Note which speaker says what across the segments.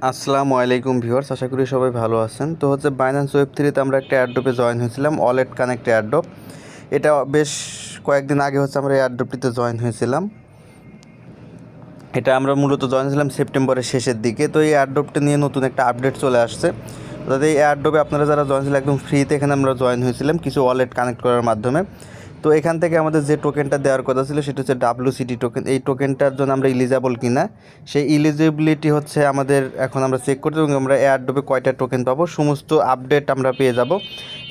Speaker 1: আসসালামু আলাইকুম ভিউয়ার্স, আশা করি সবাই ভালো আছেন। তো হচ্ছে বাইন্যান্স ওয়েব থ্রিতে আমরা একটা এয়ারড্রপে জয়েন হয়েছিলাম, ওয়ালেট কানেক্ট এয়ারড্রপ। এটা বেশ কয়েকদিন আগে হচ্ছে আমরা এয়ারড্রপটিতে জয়েন হয়েছিলাম। এটা আমরা মূলত জয়েন হয়েছিলাম সেপ্টেম্বরের শেষের দিকে। তো এই এয়ারড্রপটা নিয়ে নতুন একটা আপডেট চলে আসছে। অর্থাৎ এই এয়ারড্রপে আপনারা যারা জয়েন ছিলেন একদম ফ্রিতে এখানে আমরা জয়েন হয়েছিলাম কিছু ওয়ালেট কানেক্ট করার মাধ্যমে। তো এখান থেকে আমাদের যে টোকেনটা দেওয়ার কথা ছিল সেটা হচ্ছে WCT টোকেন। এই টোকেনটার জন্য আমরা ইলিজিবল কিনা সেই ইলিজিবিলিটি হচ্ছে আমাদের এখন আমরা চেক করতে, এবং আমরা এয়ারড্রপে কয়টা টোকেন পাবো সমস্ত আপডেট আমরা পেয়ে যাব,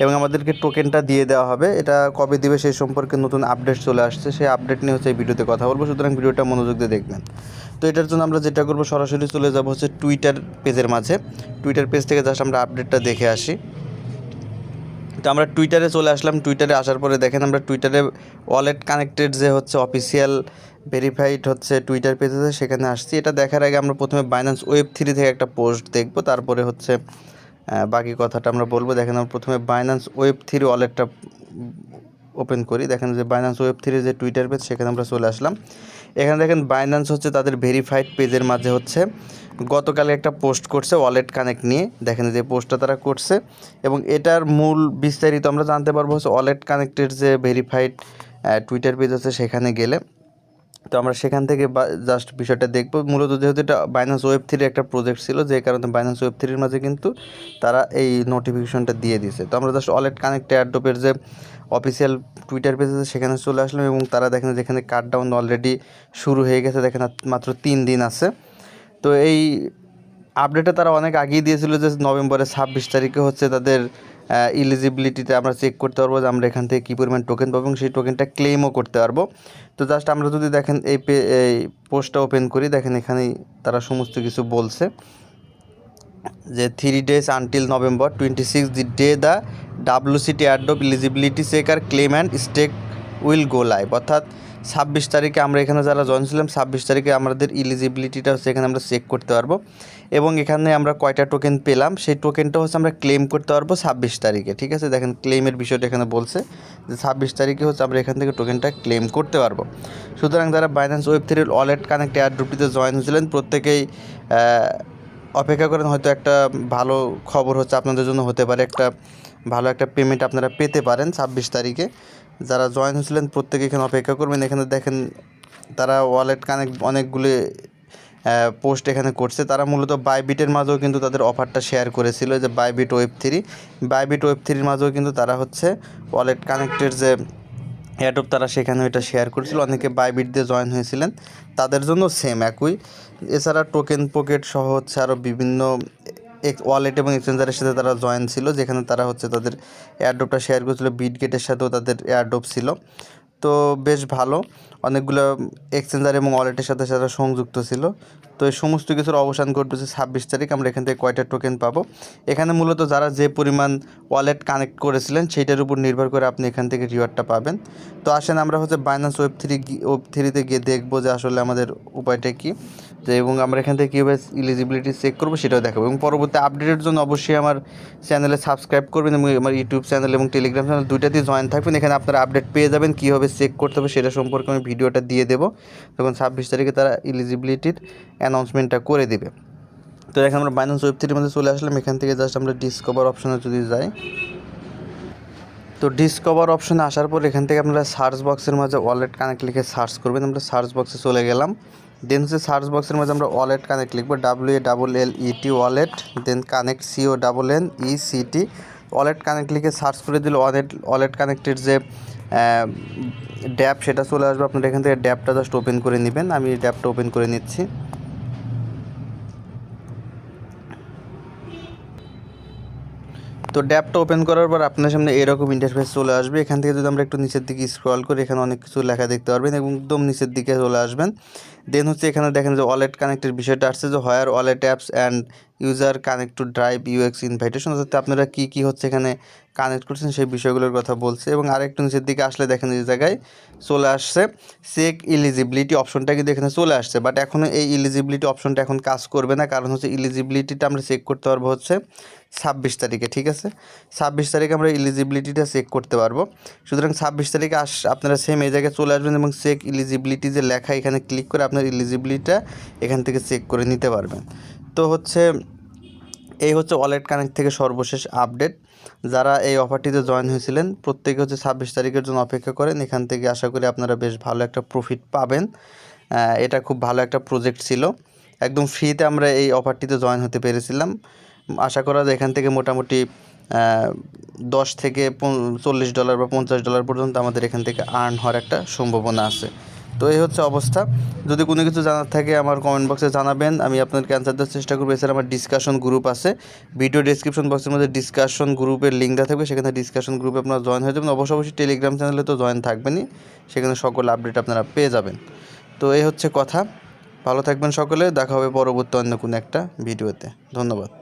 Speaker 1: এবং আমাদেরকে টোকেনটা দিয়ে দেওয়া হবে। এটা কবে দিবে সেই সম্পর্কে নতুন আপডেট চলে আসছে, সেই আপডেট নিয়ে হচ্ছে এই ভিডিওতে কথা বলবো। সুতরাং ভিডিওটা মনোযোগ দিয়ে দেখবেন। তো এটার জন্য আমরা যেটা করবো, সরাসরি চলে যাব হচ্ছে টুইটার পেজের মাঝে। টুইটার পেজ থেকে জাস্ট আমরা আপডেটটা দেখে আসি। তো আমরা টুইটারে চলে আসলাম। টুইটারে আসার পরে দেখেন আমরা টুইটারে ওয়ালেট কানেক্টেড যে হচ্ছে অফিসিয়াল ভেরিফাইড হচ্ছে টুইটার পেজ আছে, সেখানে আসছি। এটা দেখার আগে আমরা প্রথমে বাইন্যান্স ওয়েব থ্রি থেকে একটা পোস্ট দেখবো, তারপরে হচ্ছে বাকি কথাটা আমরা বলবো। দেখেন আমরা প্রথমে বাইন্যান্স ওয়েব থ্রি ওয়ালেটটা ওপেন করি। দেখেন যে বাইন্যান্স ওয়েব থ্রি যে টুইটার পেজ, সেখানে আমরা চলে আসলাম। এখানে দেখেন বাইন্যান্স হচ্ছে তাদের ভেরিফাইড পেজের মাঝে হচ্ছে গতকালে একটা পোস্ট করছে ওয়ালেট কানেক্ট নিয়ে। দেখেন যে পোস্টটা তারা করছে, এবং এটার মূল বিস্তারিত আমরা জানতে পারবো হচ্ছে ওয়ালেট কানেক্টেড যে ভেরিফাইড টুইটার পেজ আছে সেখানে গেলে। তো আমরা সেখান থেকে জাস্ট বিষয়টা দেখব। মূলত যেহেতু এটা বাইন্যান্স ওয়েব থ্রির একটা প্রজেক্ট ছিল, যে কারণে বাইন্যান্স ওয়েব থ্রির মাঝে কিন্তু তারা এই নোটিফিকেশনটা দিয়ে দিয়েছে। তো আমরা জাস্ট ওয়ালেট কানেক্ট এয়ারড্রপের যে অফিসিয়াল টুইটার পেজ আছে সেখানে চলে আসলাম, এবং তারা দেখেন যেখানে কাটডাউন অলরেডি শুরু হয়ে গেছে। দেখেন মাত্র 3 দিন আছে। তো এই আপডেটে তারা অনেক আগেই দিয়েছিল যে নভেম্বরের 26 তারিখে হচ্ছে তাদের ইলিজিবিলিটিতে আমরা চেক করতে পারবো যে আমরা এখান থেকে কী পরিমাণ টোকেন পাবো, এবং সেই টোকেনটা ক্লেমও করতে পারবো। তো জাস্ট আমরা যদি দেখেন এই পোস্টটা ওপেন করি, দেখেন এখানেই তারা সমস্ত কিছু বলছে যে 3 days until November 26 the day the WCT airdrop eligibility check আর claim and stake will go live. অর্থাৎ 26 তারিখে আমরা এখানে যারা জয়েন ছিলাম, 26 তারিখে আমাদের ইলিজিবিলিটিটা হচ্ছে এখানে আমরা চেক করতে পারবো, এবং এখানে আমরা কয়টা টোকেন পেলাম সেই টোকেনটা হচ্ছে আমরা ক্লেম করতে পারবো 26 তারিখে। ঠিক আছে, দেখেন ক্লেমের বিষয়টা এখানে বলছে যে 26 তারিখে হচ্ছে আমরা এখান থেকে টোকেনটা ক্লেম করতে পারবো। সুতরাং যারা বাইন্যান্স ওয়েব থ্রির ওয়ালেট কানেক্ট এয়ারড্রপটিতে জয়েন হয়েছিলেন প্রত্যেকেই অপেক্ষা করেন। হয়তো একটা ভালো খবর হচ্ছে আপনাদের জন্য হতে পারে, একটা ভালো একটা পেমেন্ট আপনারা পেতে পারেন 26 তারিখে। যারা জয়েন হয়েছিলেন প্রত্যেকে এখানে অপেক্ষা করবেন। এখানে দেখেন তারা ওয়ালেট কানেক্ট অনেকগুলি পোস্ট এখানে করছে। তারা মূলত বাইবিটের মাঝেও কিন্তু তাদের অফারটা শেয়ার করেছিল, যে Bybit web three. Bybit web থ্রির মাঝেও কিন্তু তারা হচ্ছে ওয়ালেট কানেক্টের যে এয়ারড্রপ তারা সেখানে এটা শেয়ার করেছিল। অনেকে বাইবিট দিয়ে জয়েন হয়েছিলেন, তাদের জন্য সেম একই। এছাড়া টোকেন পকেট সহ হচ্ছে আরও বিভিন্ন ওয়ালেট এবং এক্সচেঞ্জারের সাথে তারা জয়েন ছিল, যেখানে তারা হচ্ছে তাদের এয়ারড্রপটা শেয়ার করেছিল। বিটগেটের সাথেও তাদের এয়ারড্রপ ছিল। তো বেশ ভালো, অনেকগুলো এক্সচেঞ্জার এবং ওয়ালেটের সাথে সাথে সংযুক্ত ছিল। তো এই সমস্ত কিছুর অবসান ঘটতেছে 26 তারিখ। আমরা এখান থেকে কয়টা টোকেন পাবো, এখানে মূলত যারা যে পরিমাণ ওয়ালেট কানেক্ট করেছিলেন সেইটার উপর নির্ভর করে আপনি এখান থেকে রিওয়ার্ডটা পাবেন। তো আসেন আমরা হচ্ছে বাইন্যান্স ওয়েব থ্রিতে গিয়ে দেখবো যে আসলে আমাদের উপায়টা কী, যে এবং আমরা এখান থেকে কীভাবে ইলিজিবিলিটি চেক করবো সেটাও দেখাবো। এবং পরবর্তী আপডেটের জন্য অবশ্যই আমার চ্যানেলে সাবস্ক্রাইব করবেন, এবং আমার ইউটিউব চ্যানেল এবং টেলিগ্রাম চ্যানেল দুইটাতেই জয়েন থাকবেন। এখানে আপনারা আপডেট পেয়ে যাবেন, কীভাবে চেক করতে হবে সেটা সম্পর্কে আমি ভিডিওটা দিয়ে দেবো, তখন 26 তারিখে তারা ইলিজিবিলিটির অ্যানাউন্সমেন্টটা করে দেবে। তো এখানে আমরা বাইন্যান্স ওয়েব থ্রির মধ্যে চলে আসলাম। এখান থেকে জাস্ট আমরা ডিসকভার অপশনে যদি যাই, তো ডিসকভার অপশনে আসার পর এখান থেকে আপনারা সার্চ বক্সের মাঝে ওয়ালেট কানেক্ট লিখে সার্চ করবেন। আমরা সার্চ বক্সে চলে গেলাম। দেন হচ্ছে সার্চ বক্সের মাঝে আমরা ওয়ালেট কানেক্ট লিখবো, WALLET wallet, then connect CONNECT wallet connect লিখে সার্চ করে দিলে ওয়ালেট কানেক্টের যে ড্যাপ সেটা চলে আসবে। আপনারা এখান থেকে ড্যাপটা জাস্ট ওপেন করে নেবেন। আমি ড্যাপটা ওপেন করে নিচ্ছি। তো ড্যাপটা ওপেন করার পর আপনার সামনে এরকম ইন্টারফেস চলে আসবে। এখান থেকে যদি আমরা একটু নিচের দিকে স্ক্রল করি, এখানে অনেক কিছু লেখা দেখতে পারবেন, এবং একদম নিচের দিকে চলে আসবেন। দেন হচ্ছে এখানে দেখেন যে ওয়ালেট কানেক্টের বিষয়টা আসছে, যে where wallet apps and user connect to drive UX invitation. অর্থাৎ আপনারা কী হচ্ছে এখানে কানেক্ট করছেন সেই বিষয়গুলোর কথা বলছে। এবং আরেকটু নিচের দিকে আসলে দেখেন এই জায়গায় চলে আসছে চেক ইলিজিবিলিটি অপশনটা, কিন্তু এখানে চলে আসছে। বাট এখনও এই ইলিজিবিলিটি অপশনটা এখন কাজ করবে না, কারণ হচ্ছে ইলিজিবিলিটিটা আমরা চেক করতে পারবো হচ্ছে 26 তারিখে। ঠিক আছে, 26 তারিখে আমরা ইলিজিবিলিটিটা চেক করতে পারবো। সুতরাং 26 তারিখে আপনারা সেম এই জায়গায় চলে আসবেন, এবং চেক ইলিজিবিলিটি যে লেখা এখানে ক্লিক করে আপনার ইলিজিবিলিটিটা এখান থেকে চেক করে নিতে পারবেন। তো হচ্ছে এই হচ্ছে ওয়ালেট কানেক্ট থেকে সর্বশেষ আপডেট। যারা এই অফারটিতে জয়েন হয়েছিলেন প্রত্যেকে হচ্ছে 26 তারিখের জন্য অপেক্ষা করেন। এখান থেকে আশা করি আপনারা বেশ ভালো একটা প্রফিট পাবেন। এটা খুব ভালো একটা প্রজেক্ট ছিল, একদম ফ্রিতে আমরা এই অফারটিতে জয়েন হতে পেরেছিলাম। আশা করা যায় এখান থেকে মোটামুটি 10 থেকে $40 বা $50 পর্যন্ত আমাদের এখান থেকে আর্ন হওয়ার একটা সম্ভাবনা আছে। তো এই হচ্ছে অবস্থা। যদি কোনো কিছু জানার থাকে আমার কমেন্ট বক্সে জানাবেন, আমি আপনাদেরকে অ্যান্সার দেওয়ার চেষ্টা করবো। এছাড়া আমার ডিসকাশন গ্রুপ আছে, ভিডিও ডেসক্রিপশন বক্সের মধ্যে ডিসকাশন গ্রুপের লিঙ্ক দেওয়া থাকবে, সেখানে ডিসকাশন গ্রুপে আপনারা জয়েন হয়ে যাবেন। অবশ্যই টেলিগ্রাম চ্যানেলে তো জয়েন থাকবেনই, সেখানে সকল আপডেট আপনারা পেয়ে যাবেন। তো এই হচ্ছে কথা। ভালো থাকবেন সকলে, দেখা হবে পরবর্তী অন্য কোনো একটা ভিডিওতে। ধন্যবাদ।